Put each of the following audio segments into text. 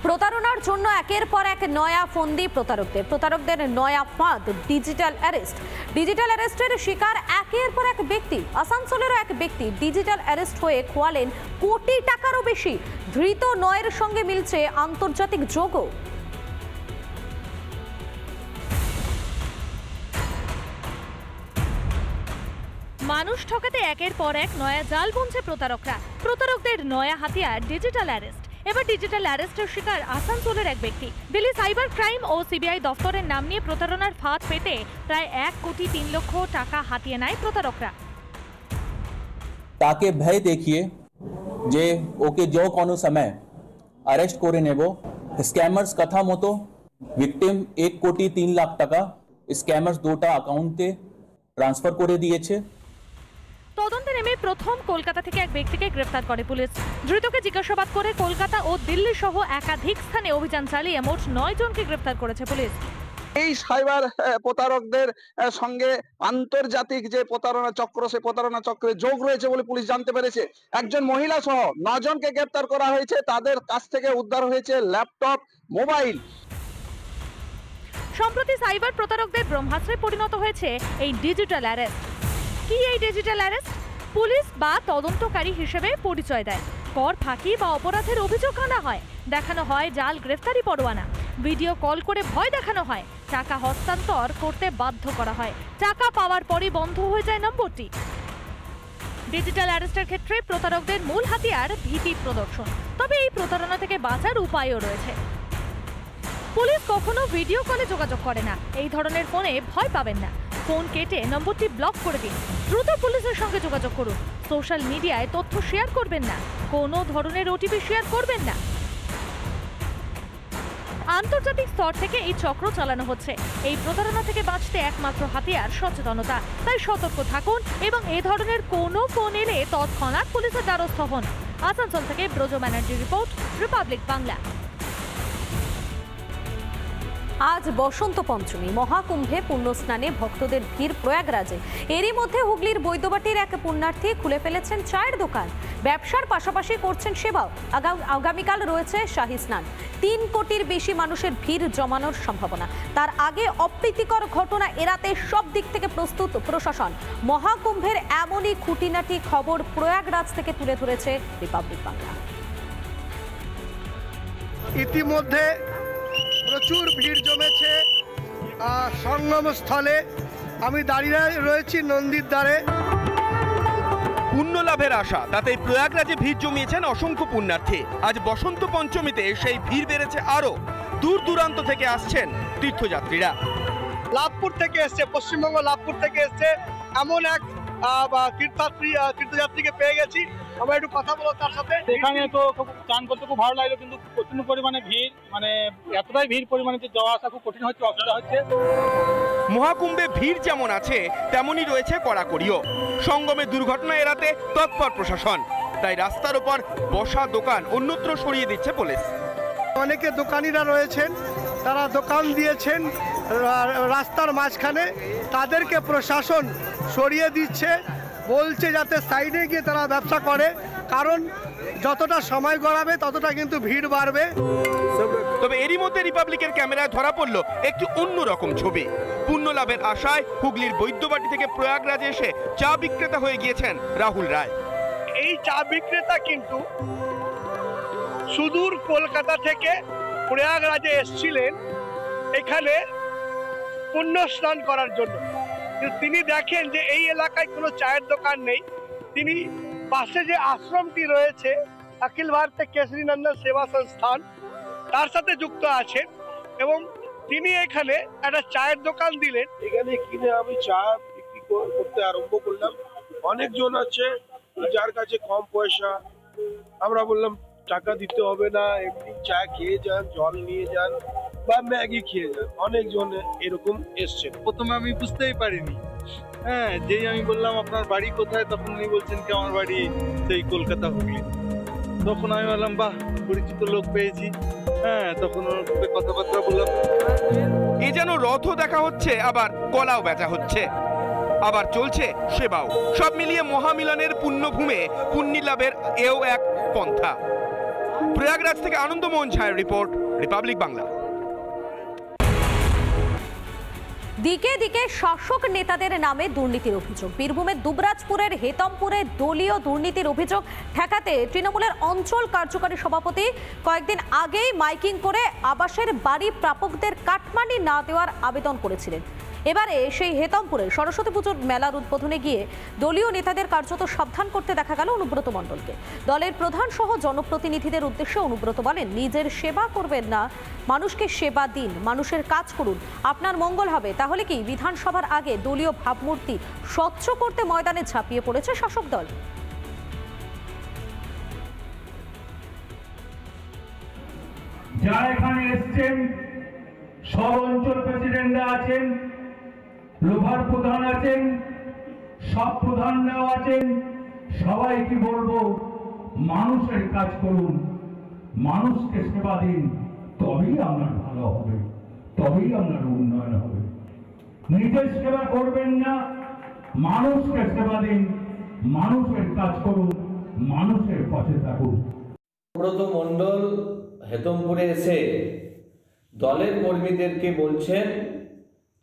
প্রতারণার জন্য একের পর এক নয়া ফন্দি প্রতারকদের নয়া ফাঁদ ডিজিটাল অ্যারেস্টের শিকার একের পর এক ব্যক্তি। আসানসোলেরও এক ব্যক্তি ডিজিটাল অ্যারেস্ট হয়ে খোয়ালেন কোটি টাকারও বেশি। ধৃত নয়ের সঙ্গে মিলছে আন্তর্জাতিক যোগও। মানুষ ঠকাতে একের পর এক নয়া জাল বুনছে প্রতারকদের নয়া হাতিয়ার ডিজিটাল অ্যারেস্ট। এবার ডিজিটাল অ্যারেস্টের শিকার আসানসোলের এক ব্যক্তি। দিল্লি সাইবার ক্রাইম ও সিবিআই দফতরের নাম নিয়ে প্রতারণার ফাঁদ পেতে প্রায় 1,03,00,000 টাকা হাতিয়ে নেয় প্রতারকরা। তাকে ভয় দেখিয়ে যে ওকে যে কোনো সময় অ্যারেস্ট করে নেব। স্ক্যামার্স কথা মতো ভিকটিম 1,03,00,000 টাকা স্ক্যামার্স দুটো অ্যাকাউন্টে ট্রান্সফার করে দিয়েছে। তদন্তে নেমে প্রথম কলকাতা থেকে এক ব্যক্তিকে গ্রেফতার করে পুলিশ। ধৃতকে জিজ্ঞাসাবাদ করে কলকাতা ও দিল্লি সহ একাধিক স্থানে অভিযান চালিয়ে মোট 9 জনকে গ্রেফতার করেছে পুলিশ। এই সাইবার প্রতারকদের সঙ্গে আন্তর্জাতিক যে প্রতারণা চক্র, সেই প্রতারণা চক্রে যোগ রয়েছে বলে পুলিশ জানতে পেরেছে। একজন মহিলা সহ 9 জনকে গ্রেফতার করা হয়েছে। তাদের কাছ থেকে উদ্ধার হয়েছে ল্যাপটপ, মোবাইল। সম্প্রতি সাইবার প্রতারকদের ব্রহ্মাস্ত্রে পরিণত হয়েছে এই ডিজিটাল অ্যারেস্ট। কি এই ডিজিটাল অ্যারেস্ট? পুলিশ বা তদন্তকারী হিসেবে পরিচয় দেয়, কর ফাঁকি বা অপরাধের অভিযোগ আনা হয়, দেখানো হয় জাল গ্রেফতারি পরোয়ানা, ভিডিও কল করে ভয় দেখানো হয়, টাকা হস্তান্তর করতে বাধ্য করা হয়, টাকা পাওয়ার পরই বন্ধ হয়ে যায় নম্বরটি। ডিজিটাল অ্যারেস্টের ক্ষেত্রে প্রতারকদের মূল হাতিয়ার ভীতি প্রদর্শন। তবে এই প্রতারণা থেকে বাঁচার উপায়ও রয়েছে। পুলিশ কখনো ভিডিও কলে যোগাযোগ করে না। এই ধরনের ফোনে ভয় পাবেন না। ফোন কেটে নম্বরটি ব্লক করে দিন। দ্রুত পুলিশের সঙ্গে যোগাযোগ করুন। সোশ্যাল মিডিয়ায় তথ্য শেয়ার করবেন না। কোনো ধরনের ওটিপি শেয়ার করবেন না। আন্তর্জাতিক স্তর থেকে এই চক্র চালানো হচ্ছে। এই প্রতারণা থেকে বাঁচতে একমাত্র হাতিয়ার সচেতনতা। তাই সতর্ক থাকুন এবং এ ধরনের কোনো ফোন এলে তৎক্ষণাৎ পুলিশের দ্বারস্থ হন। আসানসোল থেকে ব্রজ ব্যানার্জির রিপোর্ট, রিপাবলিক বাংলা। আজ বসন্ত পঞ্চমী, মহাকুম্ভে পুণ্যস্নানে ভক্তদের ভিড় প্রয়াগরাজে। এরই মধ্যে হুগলির বৈদ্যবাটির এক পুণ্যার্থী খুলে ফেলেছেন চায়ের দোকান। ব্যবসার পাশাপাশি করছেন সেবাও। আগামীকাল রয়েছে শাহী স্নান। 3 কোটির বেশি মানুষের ভিড় জমানোর সম্ভাবনা। তার আগে অপ্রীতিকর ঘটনা এড়াতে সব দিক থেকে প্রস্তুত প্রশাসন। মহাকুম্ভের এমনই খুঁটিনাটি খবর প্রয়াগরাজ থেকে তুলে ধরেছে রিপাবলিক বাংলা। ইতিমধ্যে প্রচুর ভিড় জমেছে সঙ্গমস্থলে। আমি দাঁড়িয়ে রয়েছি নন্দীর দ্বারে। পুণ্য লাভের আশা, তাতে প্রয়াগরাজে ভিড় জমিয়েছেন অসংখ্য পুণ্যার্থী। আজ বসন্ত পঞ্চমীতে সেই ভিড় বেড়েছে আরো। দূর দূরান্ত থেকে আসছেন তীর্থযাত্রীরা। লাভপুর থেকে এসছে, পশ্চিমবঙ্গ লাভপুর থেকে এসছে এমন এক তীর্থযাত্রীকে পেয়ে গেছি। আমরা একটু কথা বলবো তার সাথে। এখানে তো চান করতে খুব ভালো লাগলো, কিন্তু প্রচন্ড পরিমাণে ভিড়, মানে এতটাই ভিড় পরিমাণে যে যাওয়া আসা খুব কঠিন হচ্ছে, অসুবিধা হচ্ছে। মহাকুম্ভে ভিড় যেমন আছে তেমনই রয়েছে কড়াকড়িও। সঙ্গমে দুর্ঘটনা এড়াতে তৎপর প্রশাসন। তাই রাস্তার উপর বসা দোকান অন্যত্র সরিয়ে দিচ্ছে পুলিশ। অনেকে দোকানিরা রয়েছেন, তারা দোকান দিয়েছেন রাস্তার মাঝখানে, তাদেরকে প্রশাসন সরিয়ে দিচ্ছে, বলছে যাতে সাইডে গিয়ে তারা ব্যবসা করে, কারণ যতটা সময় গড়াবে ততটা কিন্তু ভিড় বাড়বে। তবে এরই মধ্যে রিপাবলিকের ক্যামেরায় ধরা পড়লো একটি অন্যরকম ছবি। পুণ্য লাভের আশায় হুগলির বৈদ্যবাটি থেকে প্রয়াগরাজে এসে চা বিক্রেতা হয়ে গিয়েছেন রাহুল রায়। এই চা বিক্রেতা কিন্তু সুদূর কলকাতা থেকে প্রয়াগরাজে এসেছিলেন এখানে পুণ্য স্নান করার জন্য। তিনি দেখেন যে এই এলাকায় কোনো চায়ের দোকান নেই। তিনি পাশে যে আশ্রমটি রয়েছে অখিল ভারতীয় কেশরী নন্দন সেবা সংস্থান, তার সাথে যুক্ত আছেন এবং তিনি এখানে একটা চায়ের দোকান দিলেন। এখানে কিনে আমি চা বিক্রি করতে আরম্ভ করলাম। অনেকজন আছে যার কাছে কম পয়সা, আমরা বললাম টাকা দিতে হবে না, এমনি চা খেয়ে যান, জল নিয়ে যান বা ম্যাগি খেয়ে যান। অনেকজন এরকম এসছে। প্রথমে আমি বুঝতেই পারিনি, যেই আমি বললাম আপনার বাড়ি কোথায়, তখন উনি বলছেন কি আমার বাড়ি সেই কলকাতা হুগলি। তখন আমি বললাম বাহ, পরিচিত লোক পেয়েছি। তখন ওর কথাবার্তা বললাম। এ যেন রথও দেখা হচ্ছে, আবার কলাও বেচা হচ্ছে, আবার চলছে সেবাও। সব মিলিয়ে মহামিলনের পুণ্যভূমে পুণ্যি লাভের এও এক পন্থা। প্রয়াগরাজ থেকে আনন্দমোহন ঝায়ের রিপোর্ট, রিপাবলিক বাংলা। দিকে দিকে শাসক নেতাদের নামে দুর্নীতির অভিযোগ। বীরভূমের দুবরাজপুরের হেতমপুরে দলীয় দুর্নীতির অভিযোগ ঠেকাতে তৃণমূলের অঞ্চল কার্যকারী সভাপতি কয়েকদিন আগেই মাইকিং করে আবাসের বাড়ি প্রাপকদের কাটমানি না দেওয়ার আবেদন করেছিলেন। এবারে সেই হেতমপুরে সরস্বতী পুজোর মেলার উদ্বোধনে গিয়ে দলীয় নেতাদের কার্যত সাবধান করতে দেখা গেল অনুব্রত মণ্ডলকে। দলের প্রধান সহ জনপ্রতিনিধিদের উদ্দেশ্যে অনুব্রত বলেন, নিজের সেবা করবেন না, মানুষকে সেবা দিন, মানুষের কাজ করুন, আপনার মঙ্গল হবে। তাহলে কি বিধানসভার আগে দলীয় ভাবমূর্তি স্বচ্ছ করতে ময়দানে ঝাঁপিয়ে পড়েছে শাসক দল? যারা এখানে এসছেন সব অঞ্চল প্রেসিডেন্টরা আছেন, লোভার প্রধান আছেন, সব প্রধানরাও আছেন, সবাইকে বলবো মানুষের কাজ করুন, মানুষকে সেবা দিন, তবেই আপনার ভালো হবে, তবেই আপনার উন্নয়ন হবে। নিজের সেবা করবেন না, মানুষকে সেবা দিন, মানুষের কাজ করুন, মানুষের পাশে থাকুন। অনুব্রত মণ্ডল হেতমপুরে এসে দলের কর্মীদেরকে বলছেন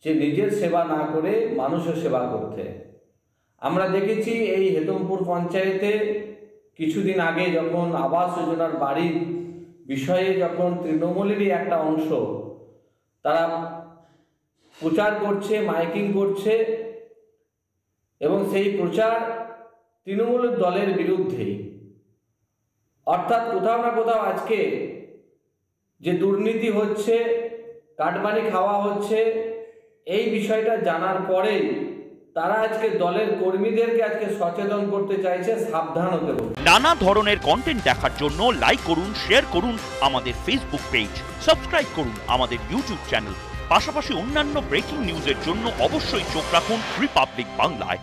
যে নিজের সেবা না করে মানুষের সেবা করতে। আমরা দেখেছি এই হেতমপুর পঞ্চায়েতে কিছুদিন আগে যখন আবাস যোজনার বাড়ির বিষয়ে যখন তৃণমূলেরই একটা অংশ তারা প্রচার করছে, মাইকিং করছে এবং সেই প্রচার তৃণমূলের দলের বিরুদ্ধেই। অর্থাৎ কোথাও না কোথাও আজকে যে দুর্নীতি হচ্ছে, কাটমানি খাওয়া হচ্ছে, এই বিষয়টা জানার পরেই তারা আজকে দলের কর্মীদেরকে আজকে সচেতন করতে চাইছে, সাবধান হতে হবে। নানা ধরনের কন্টেন্ট দেখার জন্য লাইক করুন, শেয়ার করুন আমাদের ফেসবুক পেজ, সাবস্ক্রাইব করুন আমাদের ইউটিউব চ্যানেল। পাশাপাশি অন্যান্য ব্রেকিং নিউজের জন্য অবশ্যই চোখ রাখুন রিপাবলিক বাংলায়।